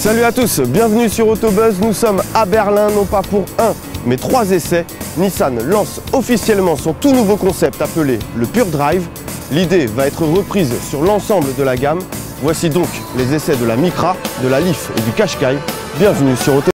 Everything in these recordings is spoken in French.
Salut à tous, bienvenue sur Autobuzz. Nous sommes à Berlin, non pas pour un, mais 3 essais. Nissan lance officiellement son tout nouveau concept appelé le Pure Drive. L'idée va être reprise sur l'ensemble de la gamme. Voici donc les essais de la Micra, de la Leaf et du Qashqai. Bienvenue sur Autobuzz.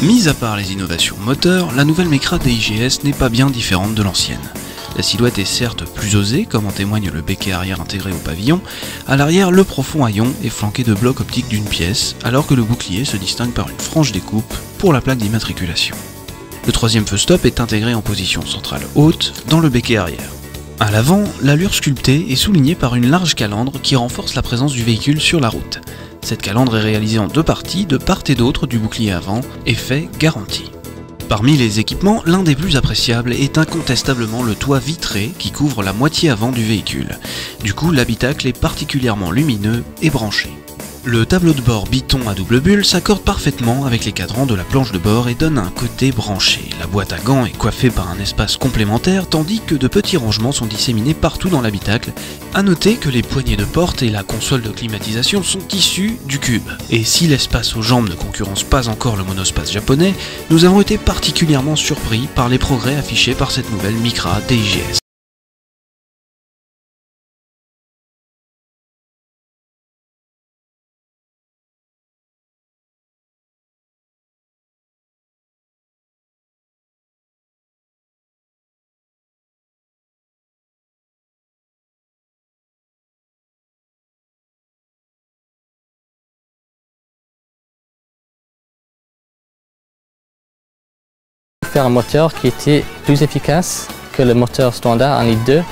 Mis à part les innovations moteurs, la nouvelle Micra DIGS n'est pas bien différente de l'ancienne. La silhouette est certes plus osée, comme en témoigne le béquet arrière intégré au pavillon. À l'arrière, le profond haillon est flanqué de blocs optiques d'une pièce, alors que le bouclier se distingue par une franche découpe pour la plaque d'immatriculation. Le troisième feu stop est intégré en position centrale haute dans le béquet arrière. À l'avant, l'allure sculptée est soulignée par une large calandre qui renforce la présence du véhicule sur la route. Cette calandre est réalisée en 2 parties, de part et d'autre du bouclier avant, effet garanti. Parmi les équipements, l'un des plus appréciables est incontestablement le toit vitré qui couvre la moitié avant du véhicule. Du coup, l'habitacle est particulièrement lumineux et branché. Le tableau de bord biton à double bulle s'accorde parfaitement avec les cadrans de la planche de bord et donne un côté branché. La boîte à gants est coiffée par un espace complémentaire tandis que de petits rangements sont disséminés partout dans l'habitacle. A noter que les poignées de porte et la console de climatisation sont issues du cube. Et si l'espace aux jambes ne concurrence pas encore le monospace japonais, nous avons été particulièrement surpris par les progrès affichés par cette nouvelle Micra DIGS. Faire un moteur qui était plus efficace que le moteur standard en litre 2,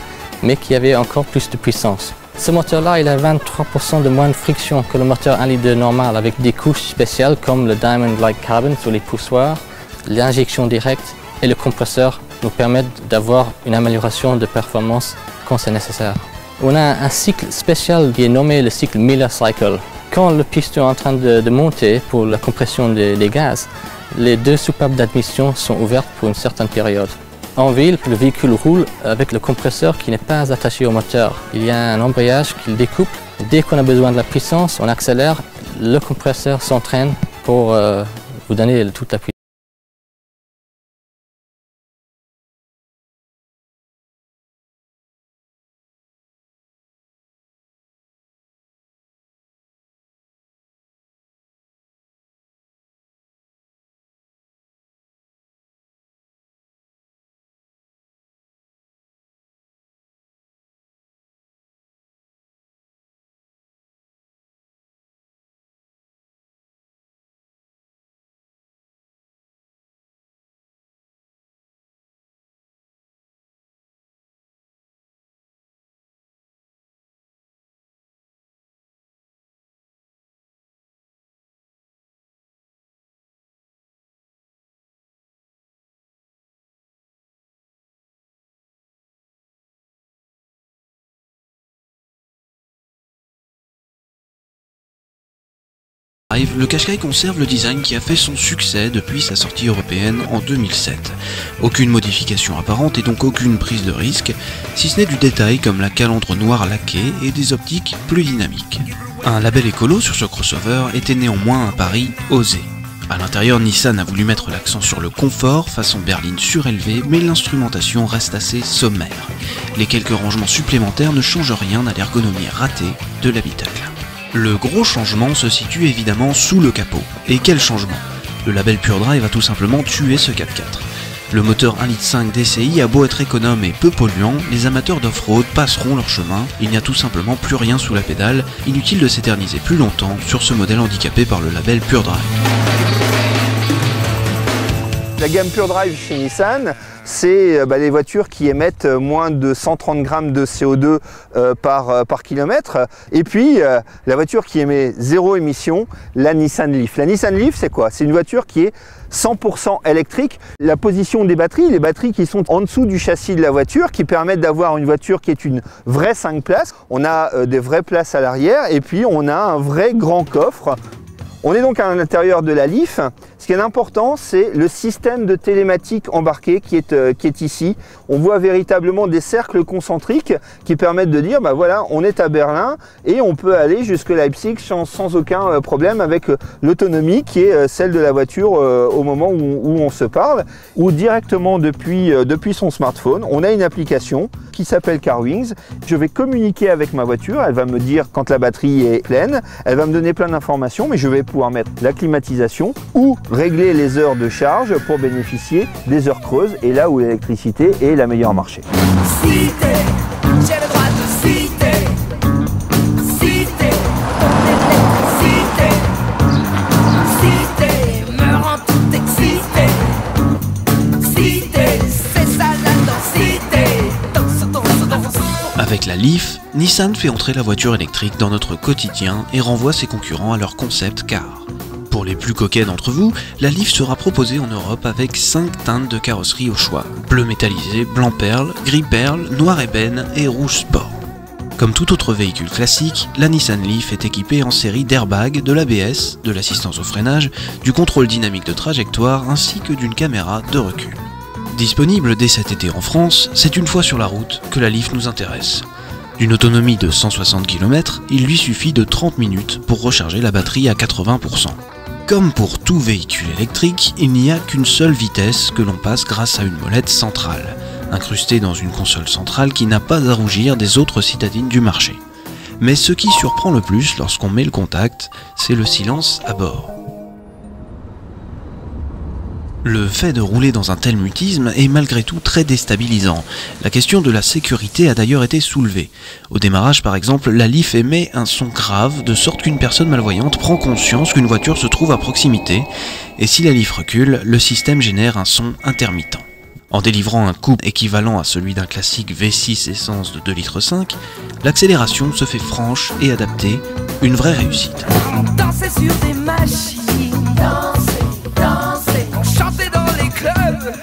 mais qui avait encore plus de puissance. Ce moteur-là, il a 23% de moins de friction que le moteur 1 litre 2 normal, avec des couches spéciales comme le Diamond Like Carbon sur les poussoirs, l'injection directe et le compresseur nous permettent d'avoir une amélioration de performance quand c'est nécessaire. On a un cycle spécial qui est nommé le cycle Miller Cycle. Quand le piston est en train de monter pour la compression des gaz, les 2 soupapes d'admission sont ouvertes pour une certaine période. En ville, le véhicule roule avec le compresseur qui n'est pas attaché au moteur. Il y a un embrayage qui le découpe. Dès qu'on a besoin de la puissance, on accélère, le compresseur s'entraîne pour vous donner toute la puissance. Le Qashqai conserve le design qui a fait son succès depuis sa sortie européenne en 2007. Aucune modification apparente et donc aucune prise de risque, si ce n'est du détail comme la calandre noire laquée et des optiques plus dynamiques. Un label écolo sur ce crossover était néanmoins un pari osé. À l'intérieur, Nissan a voulu mettre l'accent sur le confort, façon berline surélevée, mais l'instrumentation reste assez sommaire. Les quelques rangements supplémentaires ne changent rien à l'ergonomie ratée de l'habitacle. Le gros changement se situe évidemment sous le capot. Et quel changement? Le label Pure Drive a tout simplement tué ce 4x4. Le moteur 1,5 litre DCI a beau être économe et peu polluant, les amateurs d'off-road passeront leur chemin, il n'y a tout simplement plus rien sous la pédale, inutile de s'éterniser plus longtemps sur ce modèle handicapé par le label Pure Drive. La gamme Pure Drive chez Nissan, c'est les voitures qui émettent moins de 130 grammes de CO2 par kilomètre. Et puis, la voiture qui émet zéro émission, la Nissan Leaf. La Nissan Leaf, c'est quoi? C'est une voiture qui est 100% électrique. La position des batteries, les batteries qui sont en dessous du châssis de la voiture, qui permettent d'avoir une voiture qui est une vraie 5 places. On a des vraies places à l'arrière et puis on a un vrai grand coffre. On est donc à l'intérieur de la Leaf. Ce qui est important, c'est le système de télématique embarqué qui est ici. On voit véritablement des cercles concentriques qui permettent de dire, voilà, on est à Berlin et on peut aller jusque Leipzig sans aucun problème avec l'autonomie qui est celle de la voiture au moment où on se parle. Ou directement depuis son smartphone, on a une application qui s'appelle CarWings. Je vais communiquer avec ma voiture, elle va me dire quand la batterie est pleine, elle va me donner plein d'informations, mais je vais pouvoir mettre la climatisation ou régler les heures de charge pour bénéficier des heures creuses et là où l'électricité est la meilleure marché. Cité, j'ai le droit de citer. Cité, cité, me rend tout excité. Cité, c'est ça la densité. Danse. Avec la Leaf, Nissan fait entrer la voiture électrique dans notre quotidien et renvoie ses concurrents à leur concept car. Pour les plus coquets d'entre vous, la Leaf sera proposée en Europe avec 5 teintes de carrosserie au choix. Bleu métallisé, blanc perle, gris perle, noir ébène et rouge sport. Comme tout autre véhicule classique, la Nissan Leaf est équipée en série d'airbags, de l'ABS, de l'assistance au freinage, du contrôle dynamique de trajectoire ainsi que d'une caméra de recul. Disponible dès cet été en France, c'est une fois sur la route que la Leaf nous intéresse. D'une autonomie de 160 km, il lui suffit de 30 minutes pour recharger la batterie à 80%. Comme pour tout véhicule électrique, il n'y a qu'une seule vitesse que l'on passe grâce à une molette centrale, incrustée dans une console centrale qui n'a pas à rougir des autres citadines du marché. Mais ce qui surprend le plus lorsqu'on met le contact, c'est le silence à bord. Le fait de rouler dans un tel mutisme est malgré tout très déstabilisant. La question de la sécurité a d'ailleurs été soulevée. Au démarrage par exemple, la Leaf émet un son grave de sorte qu'une personne malvoyante prend conscience qu'une voiture se trouve à proximité, et si la Leaf recule, le système génère un son intermittent. En délivrant un couple équivalent à celui d'un classique V6 essence de 2,5 litres, l'accélération se fait franche et adaptée, une vraie réussite. Danser sur des machines, danser, danser, on chantait dans les clubs.